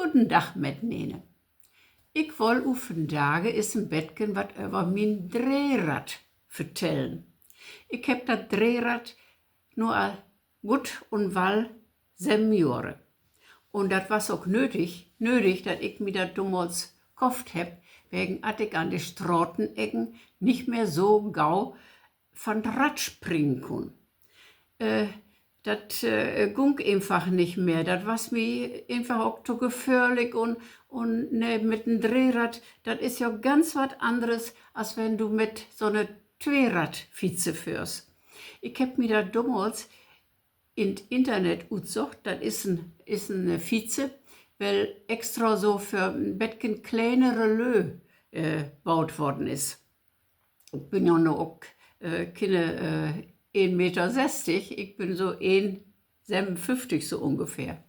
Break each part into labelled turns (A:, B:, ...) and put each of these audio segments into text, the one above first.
A: Guten Tag, Mettnene. Ik wol u vandaag eens een beetje wat over mijn dreerad vertellen. Ik heb dat dreerad nur al gut und wel 7 Jahre. Und das was auch nötig, dass ich mir das damals gekauft heb, wegen att ich an die Straßenecken nicht mehr so gau von Rad springen kann. Das ging einfach nicht mehr. Das war mir einfach auch zu gefährlich und ne, mit dem Drehrad, das ist ja ganz was anderes, als wenn du mit so einer Zweirad-Vize fährst. Ich hab mir da damals in Internet gesucht, das ist eine Vize, weil extra so für ein bisschen kleinere Lö gebaut worden ist. Ich bin ja noch auch keine 1,60 Meter, ich bin so 1,57 so ungefähr.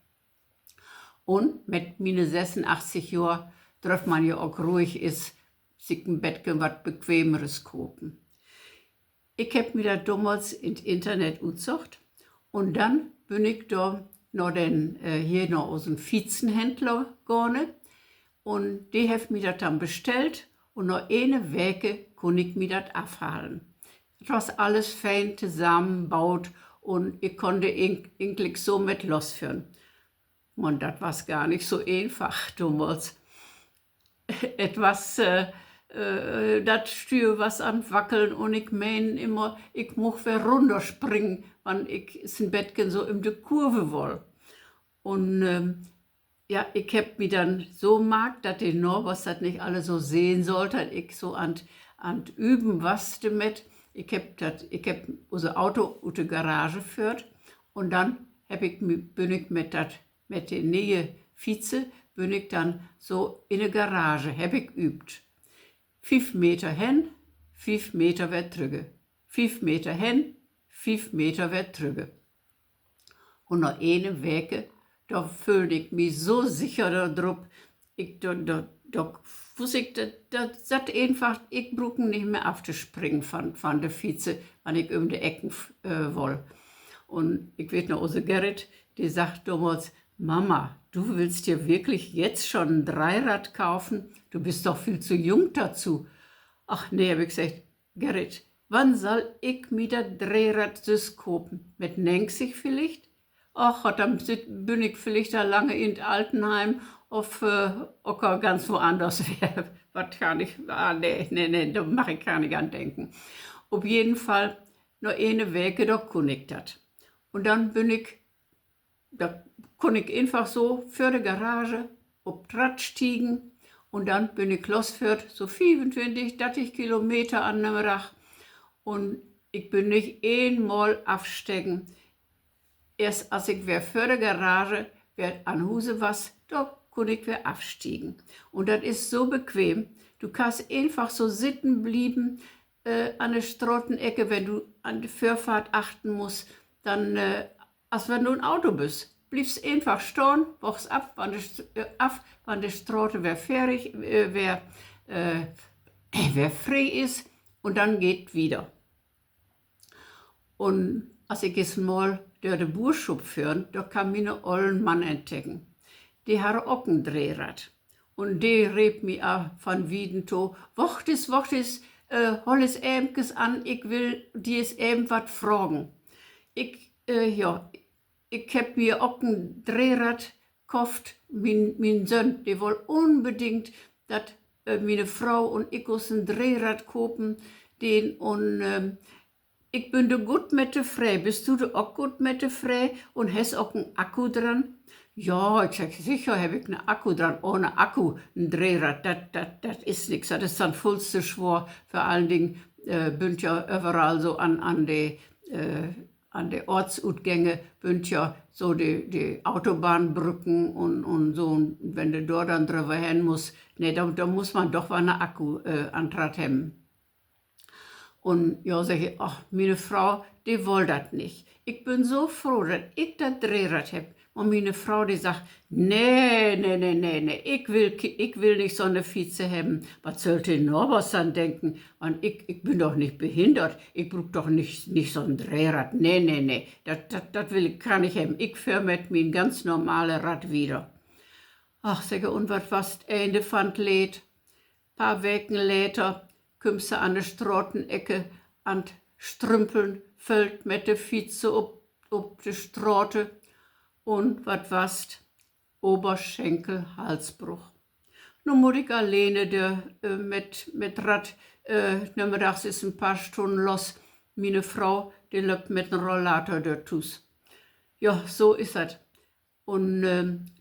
A: Und mit meinen 86 Jahren darf man ja auch ruhig sich ein Bettchen was Bequemeres kaufen. Ich hab mir das damals im Internet gesucht und dann bin ich da hier noch aus dem Vizenhändler gegangen und die hat mir das dann bestellt und noch eine Woche konnte ich mir das abholen. Das war alles fein zusammengebaut und ich konnte eigentlich so mit losführen. Und das war gar nicht so einfach damals. Etwas, das Stühr was am Wackeln und ich meine immer, ich muss wer runterspringen, wenn ich in Bettchen so in der Kurve will. Und ja, ich hab mich dann so mag, dass die noch, was das nicht alle so sehen sollte, ich so an üben was damit. Ich hab unser Auto aus der Garage geführt und dann bin ich mit der neuen Vize, bin ich dann so in der Garage, hab ich übt. 5 Meter hin, 5 Meter wieder zurück. 5 Meter hin, 5 Meter wieder zurück. Und nach einer Woche, da fühlte ich mich so sicher da wusste ich, das einfach, ich brauche nicht mehr aufzuspringen von der Vize, wenn ich um die Ecken will. Und ich weiß noch, unser Gerrit, die sagt damals, Mama, du willst dir wirklich jetzt schon ein Dreirad kaufen? Du bist doch viel zu jung dazu. Ach nee, habe ich gesagt, Gerrit, wann soll ich mir das Dreirad süß kaufen? Mit 90 vielleicht? Ach, dann bin ich vielleicht da lange in Altenheim auf Ocker ganz woanders wäre. Was kann ich, nee, da mache ich gar nicht andenken. Auf jeden Fall, noch eine Woche, da konnte ich das. Und dann da konnte ich einfach so für die Garage auf das Rad stiegen und dann bin ich losgeführt, so 25, 30 Kilometer an dem Rad. Und ich bin nicht einmal aufsteigen. Erst als ich wieder für die Garage an Hause war, da konnte ich wieder aufstiegen. Und das ist so bequem. Du kannst einfach so sitzen bleiben an der Straßenecke, wenn du an die Vorfahrt achten musst, dann, als wenn du ein Auto bist. Bliebst einfach stehen, wachst ab, wann die Straße wer frei ist und dann geht wieder. Und als ich jetzt mal durch den Burschub führen, da kam mir einen ollen Mann entdecken. Die hat auch ein Drehrad. Und die rieb mir auch von Wiedentow, Wochtes, hol es eben's an, ich will dir es eben wat fragen. Ich hab mir auch ein Drehrad gekauft, mein Sohn, der will unbedingt, dass meine Frau und ich uns ein Drehrad kaufen, ich bin da gut mit der Frei. Bist du da auch gut mit der Frei und hast auch einen Akku dran? Ja, ich sag, sicher habe ich einen Akku dran. Ohne Akku, ein Drehrad, das ist nichts. Das ist dann voll zu schwer. Vor allen Dingen bünd ja überall so an die Ortsutgänge bünd ja so die Autobahnbrücken und so. Und wenn du dort dann drüber hin musst, nee, da muss man doch mal einen Akku antrat haben. Und ja, sag ich, ach, meine Frau, die will das nicht. Ich bin so froh, dass ich das Drehrad hab. Und meine Frau, die sagt, nee, ich will nicht so eine Vize haben. Was sollte Norbert dann denken? Und ich bin doch nicht behindert. Ich brauch doch nicht so ein Drehrad. Nee, das kann ich haben. Ich fahre mit meinem ganz normalen Rad wieder. Ach, säge, und wat wast Ende fand lädt. Paar Wochen later kümmst du an der Stratenecke an Strümpeln, fällt mit de Vize ob de Strate und wat wast? Oberschenkel, Halsbruch. Nun muss ich alleine mit Rad, nachmittags ist ein paar Stunden los. Meine Frau, die läuft mit dem Rollator dortus. Ja, so ist das. Und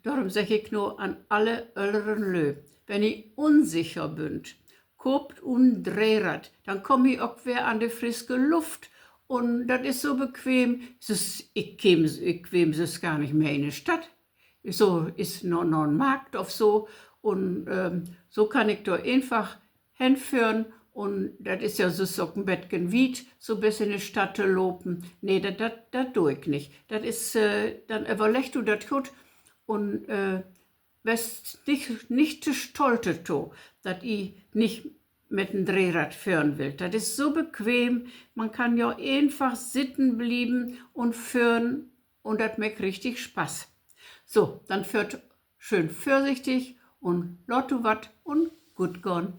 A: darum sage ich nur an alle älteren Lö, wenn ihr unsicher bünd, kopt ein Drehrad, dann komm ich auch wer an die frische Luft. Und das ist so bequem, ich käme es gar nicht mehr in die Stadt. So ist noch ein Markt auf so. Und so kann ich da einfach hinführen. Und das ist ja so ein Bettgen Wied, so bis in die Stadt zu lopen. Nee, das tue ich nicht. Das ist, dann überlegst du das gut und wärst nicht zu stolz, dass ich nicht mit dem Drehrad führen will. Das ist so bequem, man kann ja einfach sitzen bleiben und führen und das macht richtig Spaß. So, dann führt schön vorsichtig und lotto wat und gut gone.